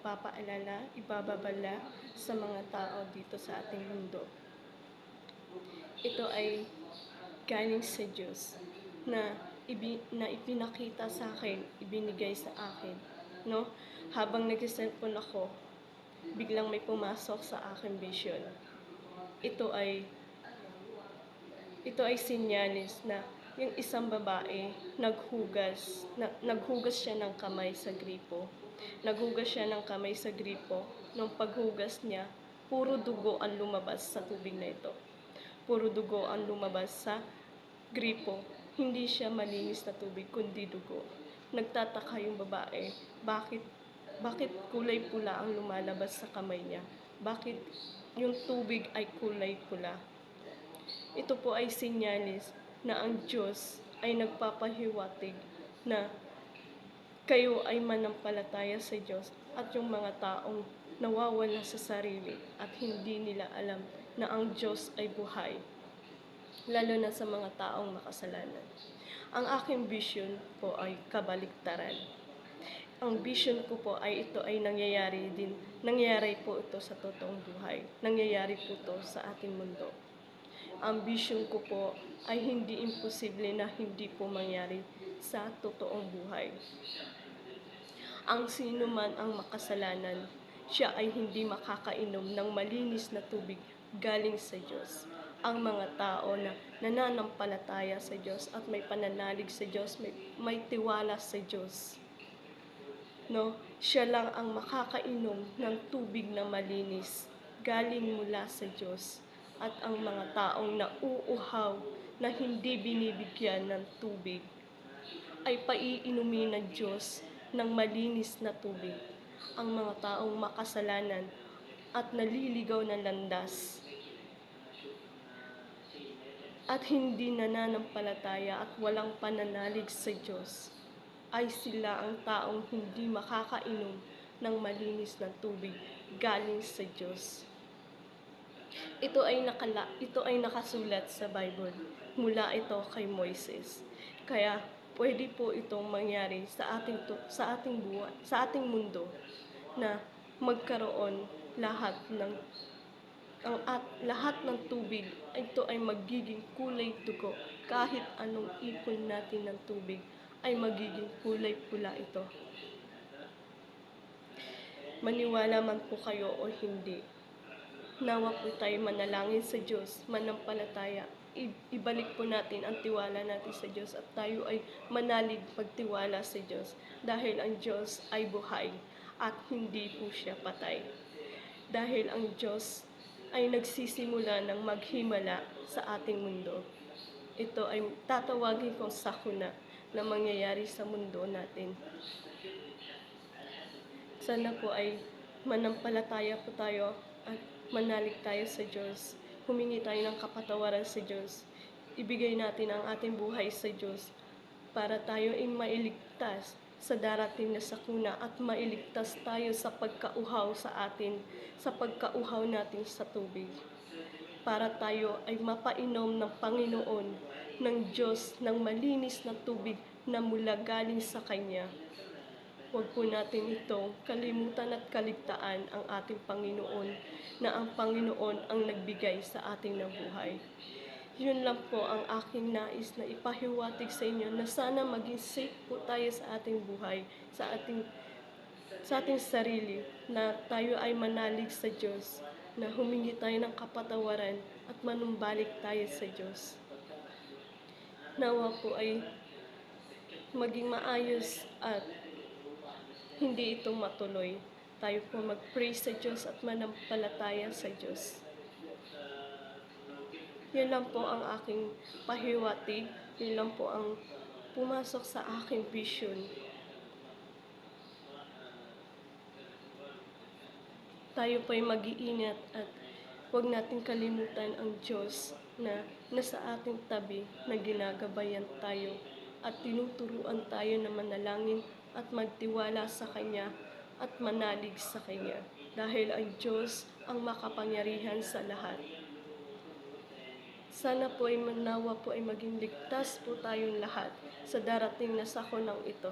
ipapaalala, ibababala sa mga tao dito sa ating mundo. Ito ay galing sa Diyos na ipinakita sa akin, ibinigay sa akin, no? Habang nag-cellphone ako, biglang may pumasok sa aking vision. Ito ay sinyalis na yung isang babae naghugas siya ng kamay sa gripo. Naghugas siya ng kamay sa gripo. Nung paghugas niya, puro dugo ang lumabas sa tubig na ito. Puro dugo ang lumabas sa gripo. Hindi siya malinis na tubig, kundi dugo. Nagtataka yung babae, bakit kulay pula ang lumalabas sa kamay niya? Bakit yung tubig ay kulay pula? Ito po ay sinyalis na ang Diyos ay nagpapahiwatig na kayo ay manampalataya sa Diyos at yung mga taong nawawala sa sarili at hindi nila alam na ang Diyos ay buhay, lalo na sa mga taong makasalanan. Ang aking vision po ay kabaliktaran. Ang vision ko po ay ito ay nangyayari po ito sa totoong buhay. Nangyayari po ito sa ating mundo. Ang vision ko po ay hindi imposible na hindi po mangyari sa totoong buhay. Ang sino man ang makasalanan, siya ay hindi makakainom ng malinis na tubig galing sa Diyos. Ang mga tao na nananampalataya sa Diyos at may pananalig sa Diyos, may tiwala sa Diyos, no? Siya lang ang makakainom ng tubig na malinis galing mula sa Diyos. At ang mga taong nauuhaw na hindi binibigyan ng tubig ay paiinumin ng Diyos ng malinis na tubig. Ang mga taong makasalanan at naliligaw na landas at hindi nananampalataya at walang pananalig sa Diyos ay sila ang taong hindi makakainom ng malinis na tubig galing sa Diyos. Ito ay nakasulat sa Bible. Mula ito kay Moises. Kaya pwede po itong mangyari sa ating mundo na magkaroon lahat ng tubig. Ito ay magiging kulay dugo. Kahit anong ipon natin ng tubig ay magiging kulay pula ito. Maniwala man po kayo o hindi, nawa po tayo manalangin sa Diyos, manampalataya. Ibalik po natin ang tiwala natin sa Diyos at tayo ay manalig pagtiwala sa Diyos dahil ang Diyos ay buhay at hindi po siya patay. Dahil ang Diyos ay nagsisimula ng maghimala sa ating mundo. Ito ay tatawagin kong sakuna na mangyayari sa mundo natin. Sana po ay manampalataya po tayo at manalig tayo sa Diyos. Humingi tayo ng kapatawaran sa Diyos. Ibigay natin ang ating buhay sa Diyos para tayo ay mailigtas sa darating na sakuna at mailigtas tayo sa pagkauhaw sa pagkauhaw natin sa tubig. Para tayo ay mapainom ng Panginoon, ng Diyos, ng malinis na tubig na mula galing sa Kanya. Huwag po natin itong kalimutan at kaligtaan ang ating Panginoon, na ang Panginoon ang nagbigay sa ating ng buhay. Yun lang po ang aking nais na ipahiwatig sa inyo na sana maging safe po tayo sa ating buhay, sa ating sarili, na tayo ay manalig sa Diyos, na humingi tayo ng kapatawaran at manumbalik tayo sa Diyos. Nawa po ay maging maayos at hindi ito matuloy. Tayo po mag-pray sa Diyos at manampalataya sa Diyos. Yan lang po ang aking pahiwatig. Yan lang po ang pumasok sa aking vision. Tayo po ay mag-iingat at huwag natin kalimutan ang Diyos na nasa ating tabi, na ginagabayan tayo at tinuturuan tayo na manalangin at magtiwala sa Kanya at manalig sa Kanya. Dahil ang Diyos ang makapangyarihan sa lahat. Sana po ay manawa po ay maging ligtas po tayong lahat sa darating na sakunang ito.